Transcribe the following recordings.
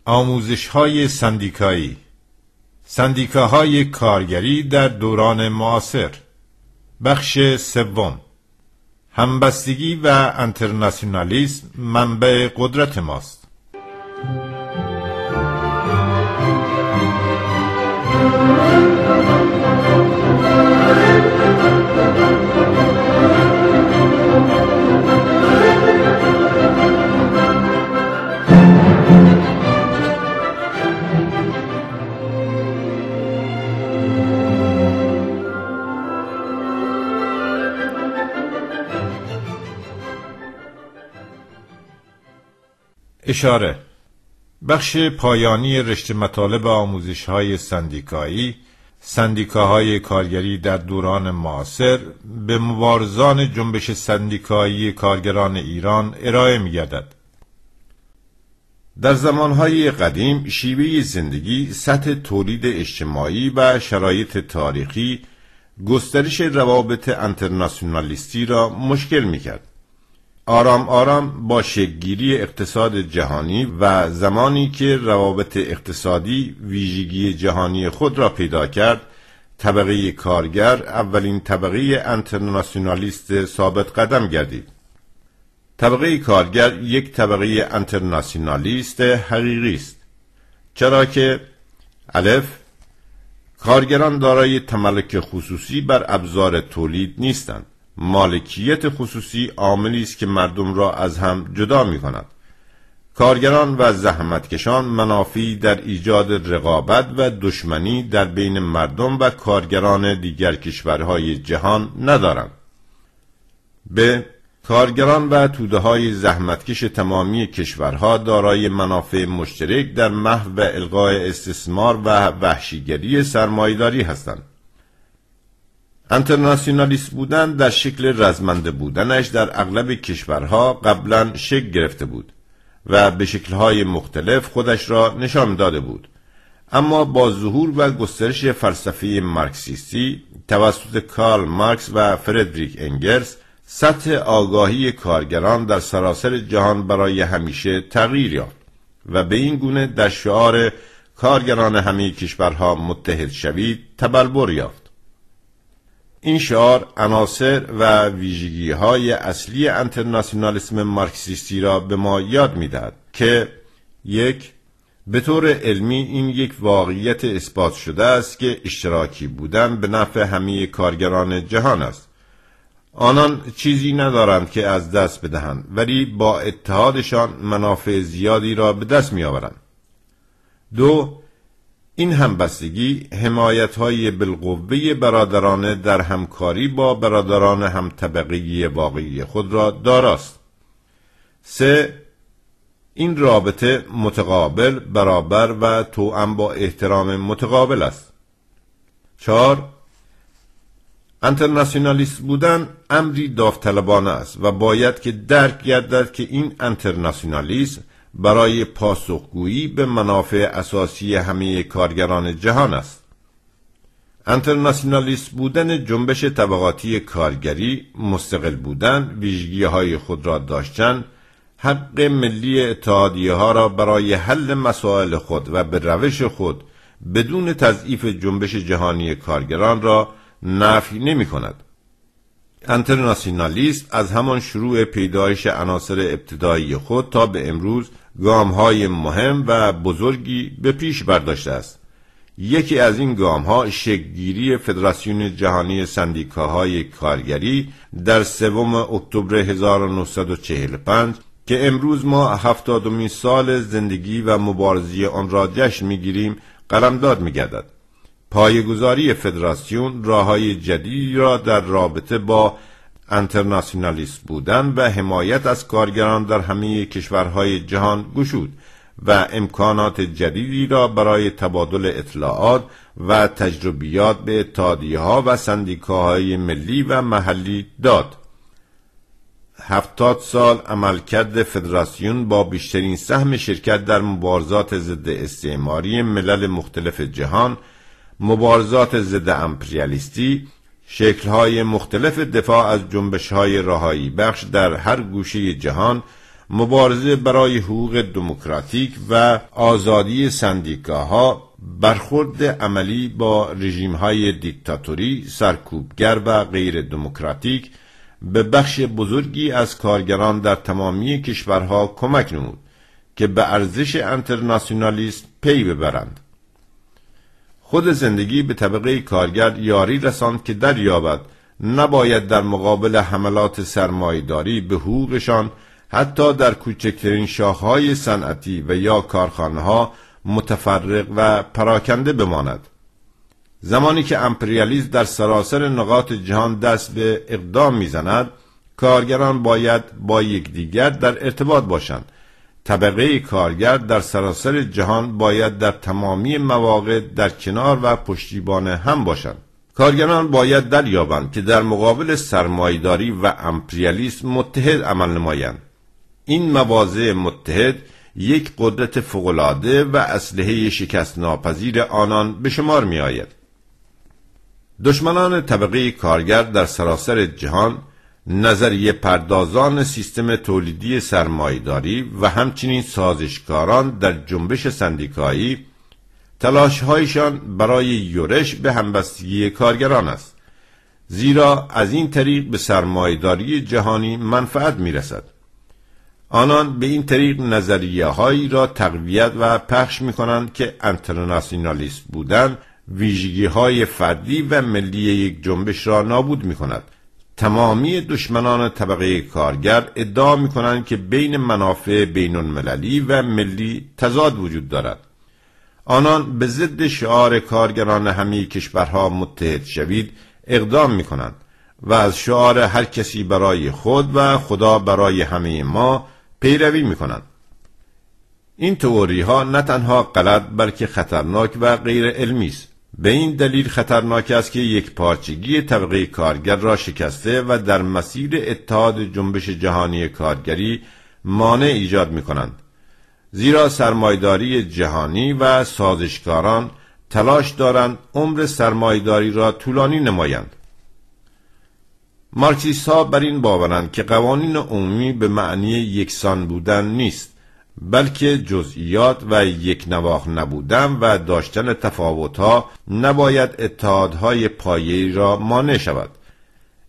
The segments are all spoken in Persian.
آموزش‌های سندیکایی، سندیکاهای کارگری در دوران معاصر. بخش سوم، همبستگی و انترناسیونالیسم منبع قدرت ماست. اشاره: بخش پایانی رشته مطالب آموزش‌های سندیکایی، سندیکاهای کارگری در دوران معاصر، به مبارزان جنبش سندیکایی کارگران ایران ارائه می‌گردد. در زمانهای قدیم شیوه زندگی، سطح تولید اجتماعی و شرایط تاریخی گسترش روابط انترناسیونالیستی را مشکل می‌کرد. آرام آرام با شکل‌گیری اقتصاد جهانی و زمانی که روابط اقتصادی ویژگی جهانی خود را پیدا کرد، طبقه کارگر اولین طبقه انترناسیونالیست ثابت قدم گردید. طبقه کارگر یک طبقه انترناسیونالیست حقیقی است، چرا که الف، کارگران دارای تملک خصوصی بر ابزار تولید نیستند. مالکیت خصوصی عاملی است که مردم را از هم جدا می کند. کارگران و زحمتکشان منافعی در ایجاد رقابت و دشمنی در بین مردم و کارگران دیگر کشورهای جهان ندارند. ب. کارگران و توده‌های زحمتکش تمامی کشورها دارای منافع مشترک در محو الغای استثمار و وحشیگری سرمایه‌داری هستند. انترناسیونالیست بودن در شکل رزمنده بودنش در اغلب کشورها قبلا شکل گرفته بود و به شکل‌های مختلف خودش را نشان داده بود، اما با ظهور و گسترش فلسفه مارکسیستی توسط کارل مارکس و فردریک انگلز، سطح آگاهی کارگران در سراسر جهان برای همیشه تغییر یافت و به این گونه در شعار کارگران همه کشورها متحد شوید تبلور یافت. این شعار عناصر و ویژگی‌های اصلی انترناسیونالیسم مارکسیستی را به ما یاد می‌دهد که یک، به طور علمی این یک واقعیت اثبات شده است که اشتراکی بودن به نفع همه کارگران جهان است. آنان چیزی ندارند که از دست بدهند، ولی با اتحادشان منافع زیادی را به دست می‌آورند. دو، این همبستگی حمایت‌های بالقوه برادرانه در همکاری با برادران هم طبقه واقعی خود را داراست. 3. این رابطه متقابل، برابر و توأم با احترام متقابل است. 4. انترناسیونالیست بودن امری داوطلبانه است و باید که درک گردد که این انترناسیونالیسم برای پاسخگویی به منافع اساسی همه کارگران جهان است. انترناسیونالیست بودن جنبش طبقاتی کارگری، مستقل بودن، ویژگی‌های خود را داشتن، حق ملی اتحادیه‌ها را برای حل مسائل خود و به روش خود بدون تضعیف جنبش جهانی کارگران را نفی نمی‌کند. انترناسیونالیسم از همان شروع پیدایش عناصر ابتدایی خود تا به امروز گام‌های مهم و بزرگی به پیش برداشته است. یکی از این گام‌ها شکل‌گیری فدراسیون جهانی سندیکاهای کارگری در 3 اکتبر 1945 که امروز ما 70مین سال زندگی و مبارزه آن را جشن می‌گیریم قلمداد می‌گردد. پایه‌گذاری فدراسیون راه‌های جدیدی را در رابطه با انترناسیونالیست بودن و حمایت از کارگران در همه کشورهای جهان گشود و امکانات جدیدی را برای تبادل اطلاعات و تجربیات به اتحادیه‌ها و سندیکاهای ملی و محلی داد. 70 سال عملکرد فدراسیون با بیشترین سهم شرکت در مبارزات ضد استعماری ملل مختلف جهان، مبارزات ضد امپریالیستی، شکل‌های مختلف دفاع از جنبش‌های رهایی بخش در هر گوشه جهان، مبارزه برای حقوق دموکراتیک و آزادی سندیکاها، برخورد عملی با رژیم‌های دیکتاتوری، سرکوبگر و غیر دموکراتیک به بخش بزرگی از کارگران در تمامی کشورها کمک نمود که به ارزش انترناسیونالیسم پی ببرند. خود زندگی به طبقه کارگر یاری رساند که دریابد نباید در مقابل حملات سرمایه‌داری به حقوقشان حتی در کوچکترین شاخه‌های صنعتی و یا کارخانه‌ها متفرق و پراکنده بماند. زمانی که امپریالیسم در سراسر نقاط جهان دست به اقدام می‌زند، کارگران باید با یکدیگر در ارتباط باشند. طبقه کارگر در سراسر جهان باید در تمامی مواقع در کنار و پشتیبان هم باشند. کارگران باید دریابند که در مقابل سرمایه‌داری و امپریالیسم متحد عمل نمایند. این مواضع متحد یک قدرت فوق‌العاده و اسلحه شکست ناپذیر آنان به شمار می آید. دشمنان طبقه کارگر در سراسر جهان، نظریه پردازان سیستم تولیدی سرمایه‌داری و همچنین سازشکاران در جنبش سندیکایی، تلاش‌هایشان برای یورش به همبستگی کارگران است، زیرا از این طریق به سرمایه‌داری جهانی منفعت می‌رسد. آنان به این طریق نظریه‌هایی را تقویت و پخش می‌کنند که انترناسیونالیست بودن ویژگی‌های فردی و ملی یک جنبش را نابود می‌کند. تمامی دشمنان طبقه کارگر ادعا می‌کنند که بین منافع بین‌المللی و ملی تضاد وجود دارد. آنان به ضد شعار کارگران همه کشورها متحد شوید اقدام می‌کنند و از شعار هر کسی برای خود و خدا برای همه ما پیروی می‌کنند. این تئوری‌ها نه تنها غلط بلکه خطرناک و غیر علمی است. به این دلیل خطرناک است که یک پارچگی طبقه کارگر را شکسته و در مسیر اتحاد جنبش جهانی کارگری مانع ایجاد می‌کنند، زیرا سرمایه‌داری جهانی و سازشکاران تلاش دارند عمر سرمایه‌داری را طولانی نمایند. مارکسیست‌ها بر این باورند که قوانین عمومی به معنی یکسان بودن نیست، بلکه جزئیات و یک نواخت نبودن و داشتن تفاوت‌ها نباید اتحادهای پایه‌ای را مانع شود.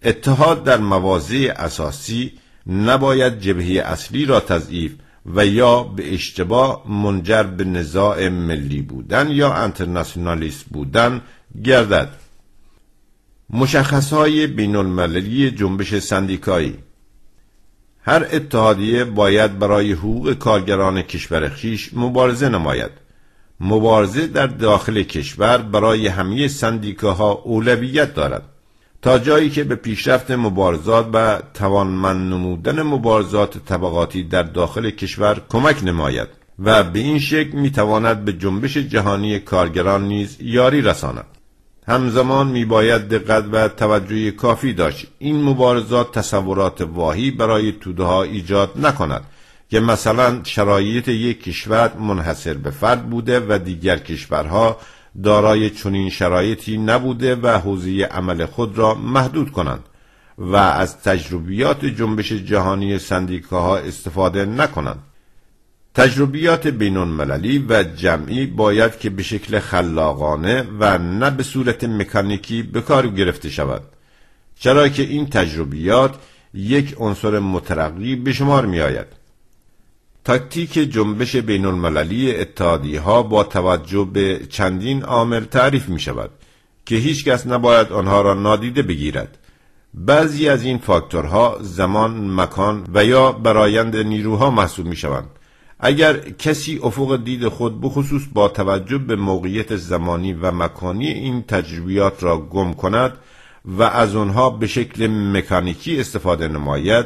اتحاد در مواضع اساسی نباید جبهه اصلی را تضعیف و یا به اشتباه منجر به نزاع ملی بودن یا انترناسیونالیست بودن گردد. مشخصهای بین‌المللی جنبش سندیکایی: هر اتحادیه باید برای حقوق کارگران کشور خویش مبارزه نماید. مبارزه در داخل کشور برای همه سندیکاها اولویت دارد، تا جایی که به پیشرفت مبارزات و توانمند نمودن مبارزات طبقاتی در داخل کشور کمک نماید و به این شکل میتواند به جنبش جهانی کارگران نیز یاری رساند. همزمان میباید دقت و توجه کافی داشت این مبارزات تصورات واهی برای توده‌ها ایجاد نکند که مثلا شرایط یک کشور منحصر به فرد بوده و دیگر کشورها دارای چنین شرایطی نبوده و حوزه عمل خود را محدود کنند و از تجربیات جنبش جهانی سندیکاها استفاده نکنند. تجربیات بین‌المللی و جمعی باید که به شکل خلاقانه و نه به صورت مکانیکی به کار گرفته شود، چرا که این تجربیات یک عنصر مترقی به شمار می آید. تاکتیک جنبش بین‌المللی اتحادیه‌ها با توجه به چندین عامل تعریف می شود که هیچ کس نباید آنها را نادیده بگیرد. بعضی از این فاکتورها زمان، مکان و یا برآیند نیروها محسوب می شوند. اگر کسی افق دید خود بخصوص با توجه به موقعیت زمانی و مکانی این تجربیات را گم کند و از آنها به شکل مکانیکی استفاده نماید،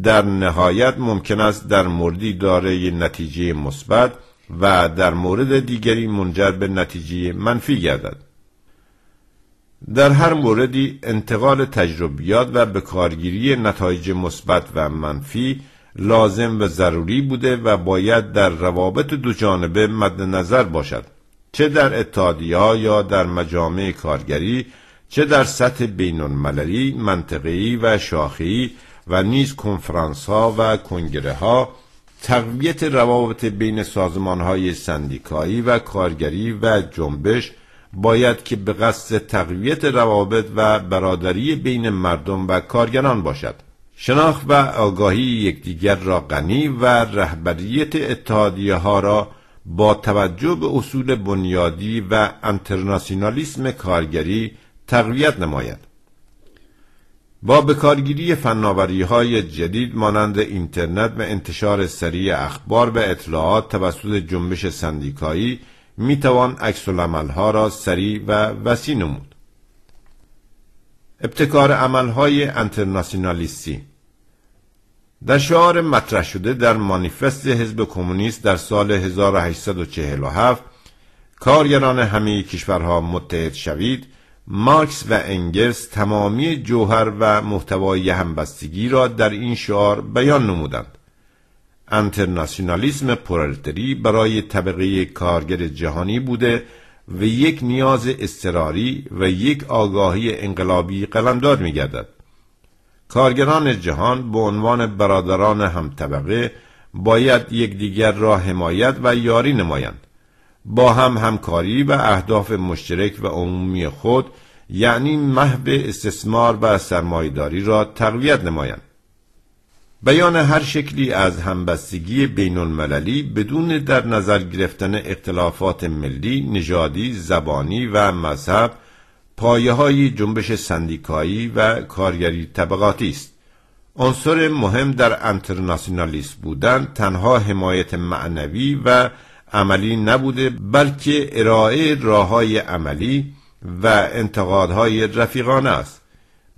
در نهایت ممکن است در موردی دارای نتیجه مثبت و در مورد دیگری منجر به نتیجه منفی گردد. در هر موردی انتقال تجربیات و به کارگیری نتایج مثبت و منفی لازم و ضروری بوده و باید در روابط دو جانبه مد نظر باشد، چه در اتحادیه‌ها یا در مجامع کارگری، چه در سطح بین‌المللی، منطقه‌ای و شاخه‌ای و نیز کنفرانس ها و کنگره ها، تقویت روابط بین سازمان های سندیکایی و کارگری و جنبش باید که به قصد تقویت روابط و برادری بین مردم و کارگران باشد. شناخت و آگاهی یکدیگر را غنی و رهبریت اتحادیه ها را با توجه به اصول بنیادی و انترناسیونالیسم کارگری تقویت نماید. با بکارگیری فناوری‌های جدید مانند اینترنت و انتشار سریع اخبار و اطلاعات توسط جنبش سندیکایی میتوان عکس‌العمل‌ها را سریع و وسیع نمود. ابتکار عمل‌های انترناسیونالیستی در شعار مطرح شده در مانیفست حزب کمونیست در سال 1847 کارگران همه کشورها متحد شوید، مارکس و انگلس تمامی جوهر و محتوای همبستگی را در این شعار بیان نمودند. انترناسیونالیسم پرولتاری برای طبقه کارگر جهانی بوده و یک نیاز اضطراری و یک آگاهی انقلابی قلمداد می‌گردد. کارگران جهان به عنوان برادران هم طبقه باید یکدیگر را حمایت و یاری نمایند، با هم همکاری و اهداف مشترک و عمومی خود یعنی محو استثمار و سرمایه‌داری را تقویت نمایند. بیان هر شکلی از همبستگی بین المللی بدون در نظر گرفتن اختلافات ملی، نژادی، زبانی و مذهب پایه‌های جنبش سندیکایی و کارگری طبقاتی است. عنصر مهم در انترناسیونالیسم بودن تنها حمایت معنوی و عملی نبوده، بلکه ارائه راه‌های عملی و انتقادهای رفیقانه است،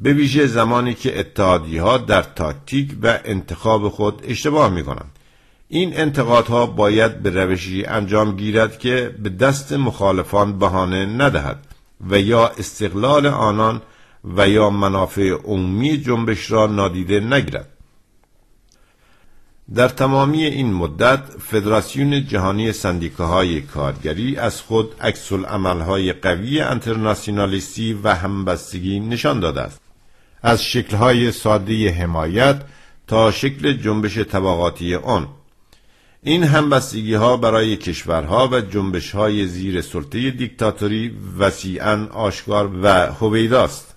به ویژه زمانی که اتحادیه‌ها در تاکتیک و انتخاب خود اشتباه می‌کنند. این انتقادها باید به روشی انجام گیرد که به دست مخالفان بهانه ندهد و یا استقلال آنان و یا منافع عمومی جنبش را نادیده نگیرد. در تمامی این مدت فدراسیون جهانی سندیکاهای کارگری از خود عکس‌العمل‌های قوی انترناسیونالیستی و همبستگی نشان داده است. از شکل‌های ساده حمایت تا شکل جنبش طبقاتی آن. این همبستگی‌ها برای کشورها و جنبش‌های زیر سلطه دیکتاتوری وسیعاً آشکار و هویداست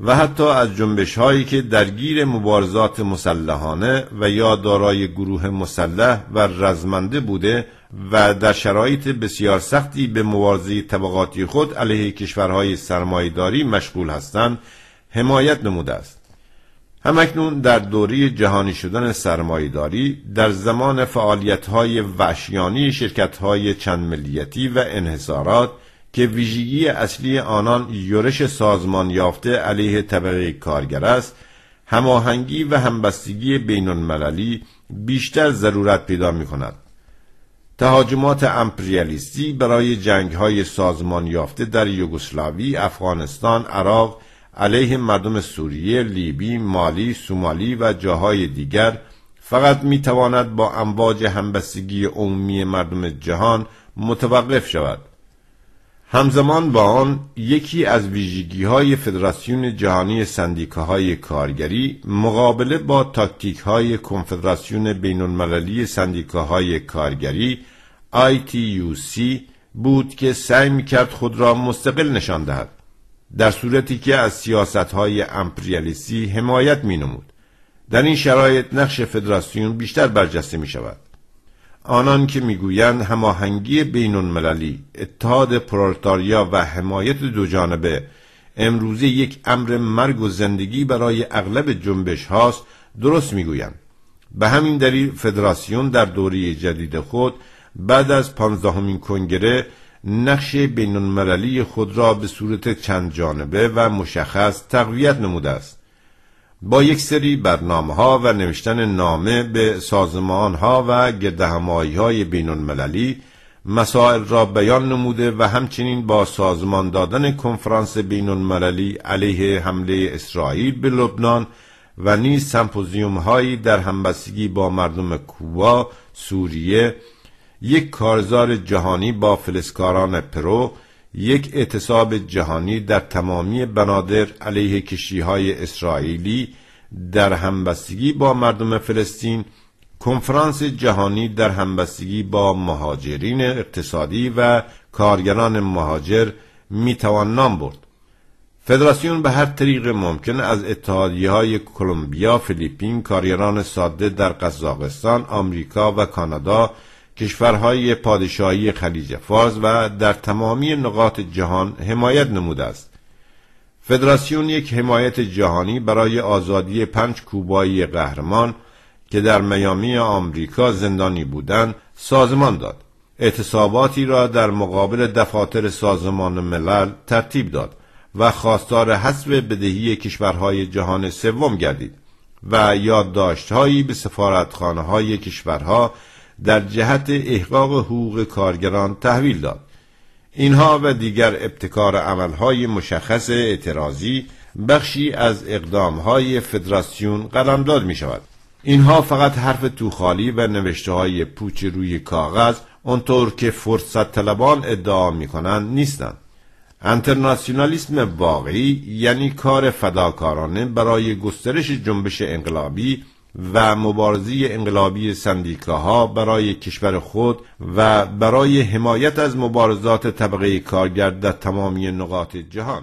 و حتی از جنبش‌هایی که درگیر مبارزات مسلحانه و یا دارای گروه مسلح و رزمنده بوده و در شرایط بسیار سختی به مبارزه طبقاتی خود علیه کشورهای سرمایه‌داری مشغول هستند حمایت نموده است. همکنون در دوره جهانی شدن سرمایه‌داری در زمان فعالیت‌های وحشیانه شرکت‌های چند ملیتی و انحصارات که ویژگی اصلی آنان یورش سازمان یافته علیه طبقه کارگر است، هماهنگی و همبستگی بین‌المللی بیشتر ضرورت پیدا می‌کند. تهاجمات امپریالیستی برای جنگ‌های سازمان یافته در یوگسلاوی، افغانستان، عراق علیه مردم سوریه، لیبی، مالی، سومالی و جاهای دیگر فقط می‌تواند با امواج همبستگی عمومی مردم جهان متوقف شود. همزمان با آن یکی از ویژگی‌های فدراسیون جهانی سندیکاهای کارگری مقابله با تاکتیک‌های کنفدراسیون بین‌المللی سندیکاهای کارگری ITUC بود که سعی می‌کرد خود را مستقل نشان دهد، در صورتی که از سیاست‌های امپریالیستی حمایت می‌نمود. در این شرایط نقش فدراسیون بیشتر برجسته می‌شود. آنان که میگویند هماهنگی بین‌المللی، اتحاد پرولتاریا و حمایت دو جانبه امروزه یک امر مرگ و زندگی برای اغلب جنبش هاست، درست میگویند. به همین دلیل فدراسیون در دوره جدید خود بعد از 15مین کنگره نقش بین‌المللی خود را به صورت چند جانبه و مشخص تقویت نموده است. با یک سری برنامه‌ها و نوشتن نامه به سازمان‌ها و گردهمایی‌های بین‌المللی مسائل را بیان نموده و همچنین با سازمان دادن کنفرانس بین‌المللی علیه حمله اسرائیل به لبنان و نیز سمپوزیوم‌هایی در همبستگی با مردم کوبا، سوریه، یک کارزار جهانی با فلزکاران پرو، یک اعتصاب جهانی در تمامی بنادر علیه کشتی‌های اسرائیلی در همبستگی با مردم فلسطین، کنفرانس جهانی در همبستگی با مهاجرین اقتصادی و کارگران مهاجر میتوان نام برد. فدراسیون به هر طریق ممکن از اتحادیه‌های کلمبیا، فیلیپین، کارگران ساده در قزاقستان، آمریکا و کانادا، کشورهای پادشاهی خلیج فارس و در تمامی نقاط جهان حمایت نموده است. فدراسیون یک حمایت جهانی برای آزادی 5 کوبایی قهرمان که در میامی آمریکا زندانی بودند سازمان داد. اعتصاباتی را در مقابل دفاتر سازمان ملل ترتیب داد و خواستار حذف بدهی کشورهای جهان سوم گردید و یادداشت‌هایی به سفارتخانه‌های کشورها در جهت احقاق حقوق کارگران تحویل داد. اینها و دیگر ابتکار عملهای مشخص اعتراضی بخشی از اقدامهای فدراسیون قلمداد می شود. اینها فقط حرف توخالی و نوشته‌های پوچ روی کاغذ اونطور که فرصت طلبان ادعا می کنند نیستند. انترناسیونالیسم واقعی یعنی کار فداکارانه برای گسترش جنبش انقلابی و مبارزه انقلابی سندیکاها برای کشور خود و برای حمایت از مبارزات طبقه کارگر در تمامی نقاط جهان.